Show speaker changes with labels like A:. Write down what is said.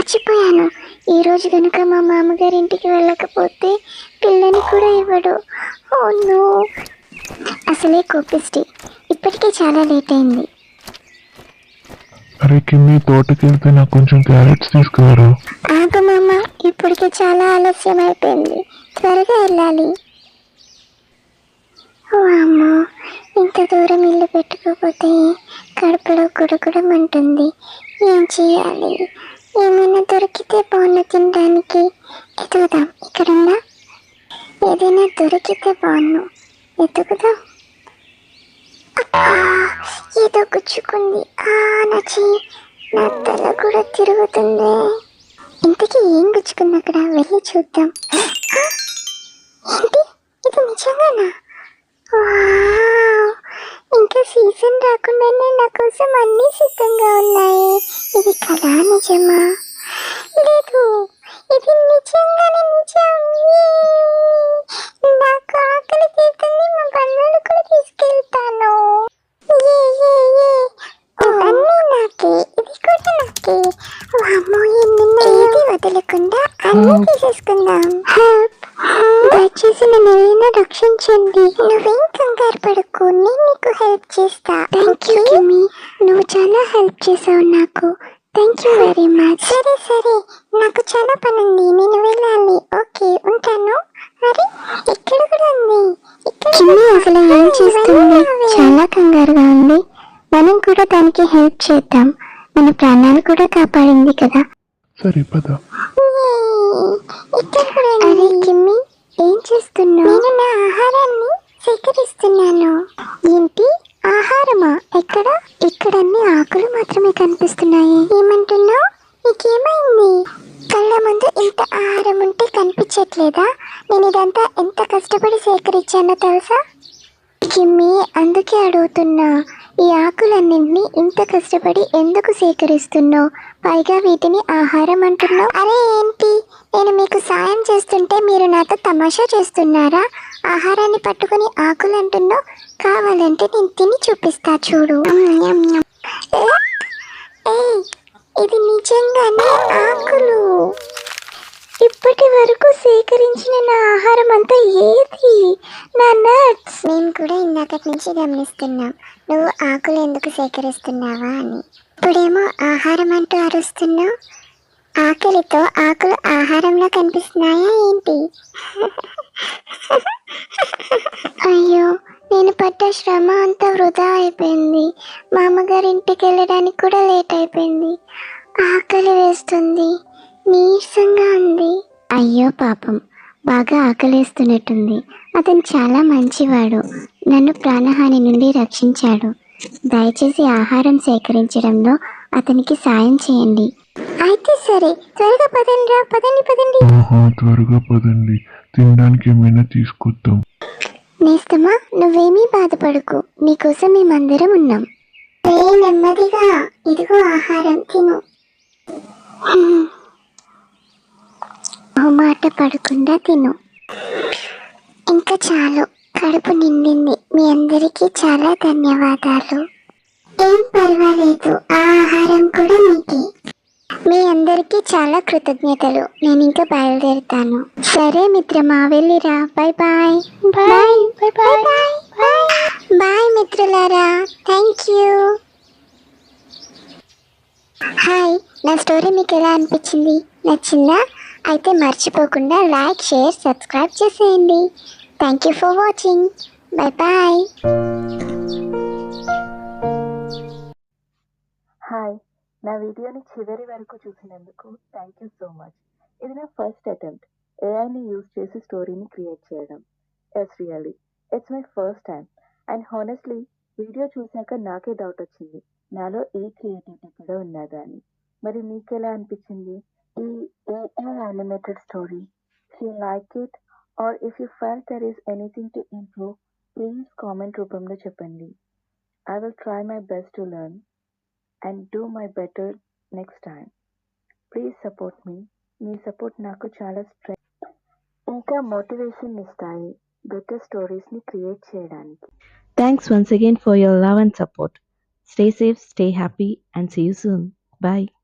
A: మర్చిపోయాను. ఈరోజు కనుక మా మామగారి ఇంటికి వెళ్ళకపోతే పిల్లని కూడా ఇవ్వడు. ఓ నో, అసలే కోపిస్టి. ఇప్పటికే చాలా లేట్ అయింది.
B: అరే కిమ్మి, తోటకి వెళ్తే నాకు కొంచెం క్యారెట్స్ తీసుకురా.
A: ఆగు మామ, ఇప్పటికే చాలా ఆలస్యం అయిపోయింది. త్వరగా వెళ్ళాలి. ఓ అమ్మో, ఇంత దూరం ఇల్లు పెట్టుకోకపోతే కడుపులో గుడగుడం అంటుంది. ఏం చేయాలి? ఏమైనా దొరికితే బాగుండు తినడానికి. ఎదుగుదాం, ఇక్కడున్నా ఏదైనా దొరికితే బాగుండు. ఎదుగుదాం. ఏదో గుచ్చుకుంది. నా తల కూడా తిరుగుతుంది. ఇంతకీ ఏం గుచ్చుకుంది అక్కడ? వెళ్ళి చూద్దాం. ఏంటి, ఇది నిజంగానా? ఇంకా సీజన్ రాకుండానే నా కోసం అన్ని సిద్ధంగా ఉన్నాయి. ఇది కళా నిజమా? లేదు, ఇది నిజంగానే నిజం. నాకు ఆకలి తీరుతుంది. మా బంధువులు కూడా తీసుకెళ్తాను. ఇవన్నీ నాకే, ఇది కూడా నాకే. అమ్మో, ఏది వదలకుండా అన్నీ తీసేసుకుందాం. దయచేసి నన్ను ఏమైనా రక్షించండి. నువ్వేం కంగారు పడకు, నేను నీకు హెల్ప్ చేస్తా. థ్యాంక్ యూ కిమ్మి, నువ్వు చాలా హెల్ప్ చేసావు నాకు. Thank you very much. సరే సరే, నాకు చాలా పని ఉంది, నేను వెళ్ళాలి. ఓకే, ఉంటాను. అరే, ఇక్కడ కూడా ఉంది. కిమ్మి అసలు ఏం చేస్తుంది? చాలా కంగారుగా ఉంది. మనం కూడా దానికి హెల్ప్ చేద్దాం. మన ప్రాణాలు కూడా కాపాడింది కదా.
B: సరే పద.
A: అరే కిమ్మి, ఏం చేస్తున్నావు? నేను నా ఆహారాన్ని సేకరిస్తున్నాను. ఏంటి, ఆహారమా? ఎక్కడ? ఇక్కడ అన్ని ఆకులు మాత్రమే కనిపిస్తున్నాయి. ఏమంటున్నావు? నీకేమైంది? కళ్ళ ముందు ఇంత ఆహారం ఉంటే కనిపించట్లేదా? నేను ఇదంతా ఎంత కష్టపడి సేకరించానో తెలుసా? కిమ్మి, అందుకే అడుగుతున్నా, ఈ ఆకులన్నింటినీ ఇంత కష్టపడి ఎందుకు సేకరిస్తున్నావు? పైగా వీటిని ఆహారం అంటున్నావు. అరే ఏంటి, నేను మీకు సాయం చేస్తుంటే మీరు నాతో తమాషా చేస్తున్నారా? ఆహారాన్ని పట్టుకుని ఆకులు అంటున్నావు. కావాలంటే నేను తిని చూపిస్తా, చూడు. ఇది నిజంగానే ఆకులు. ఇప్పటి వరకు సేకరించిన నా ఆహారం అంతా ఏది? నా నట్స్. నేను కూడా ఇందాకటి నుంచి గమనిస్తున్నా, నువ్వు ఆకులు ఎందుకు సేకరిస్తున్నావా అని. ఇప్పుడేమో ఆహారం అంటూ అరుస్తున్నావు. ఆకలితో ఆకులు ఆహారంలో కనిపిస్తున్నాయా ఏంటి? అయ్యో, నేను పడ్డ శ్రమ అంతా వృధా అయిపోయింది. మా అమ్మగారి ఇంటికి వెళ్ళడానికి కూడా లేట్ అయిపోయింది. ఆకలి వేస్తుంది, నీరసంగా ఉంది. అయ్యో పాపం, బాగా ఆకలేస్తున్నట్టుంది. అతను చాలా మంచివాడు, నన్ను ప్రాణహాని నుండి రక్షించాడు. దయచేసి ఆహారం సేకరించడంలో అతనికి సాయం చేయండి. అయితే సరే, త్వరగా పదండి రా. పదండి.
B: త్వరగా పదండి, తినడానికి ఏమైనా తీసుకొద్దాం.
A: నేస్తమా, నువ్వేమీ బాధపడకు, నీకోసం మేమందరం ఉన్నాం. నెమ్మదిగా, ఇదిగో ఆహారం, తిను. మాట పడకుండా తిను. ఇంకా చాలు, కడుపు నిండింది. మీ అందరికీ చాలా ధన్యవాదాలు. ఏం పర్వాలేదు, ఆ ఆహారం కూడా మీకే. మీ అందరికీ చాలా కృతజ్ఞతలు. నేను ఇంకా బయలుదేరుతాను. సరే మిత్రమా, వెళ్ళిరా. Bye bye. Bye bye bye bye మిత్రులారా, థ్యాంక్ యూ. హాయ్, నా స్టోరీ మీకు ఎలా అనిపించింది? నచ్చిందా? అయితే మర్చిపోకుండా లైక్, షేర్, సబ్స్క్రైబ్ చేసేయండి. Thank you for watching. Bye bye.
C: Hi, నా వీడియోని చివరి వరకు చూసినందుకు థ్యాంక్ యూ సో మచ్. ఇది నా ఫస్ట్ అటెంప్ట్ ఏఐని యూజ్ చేసి స్టోరీని క్రియేట్ చేయడం. Really it's my first time. And honestly, video చూశాక నాకే డౌట్ వచ్చింది, నాలో ఈ క్రియేటివిటీ కూడా ఉన్నదా అని. మరి మీకు ఎలా అనిపించింది ఈ AI animated story? If you like it or if you felt there is anything to improve, please comment రూపంలో చెప్పండి. I will try my best to learn and do my better next time. Please support me. Me support నాకు చాలా strength, ఇంకా motivation ఇస్తాయి better స్టోరీస్ని create చేయడానికి.
D: Thanks once again for your love and support. Stay safe, stay happy, and see you soon. Bye.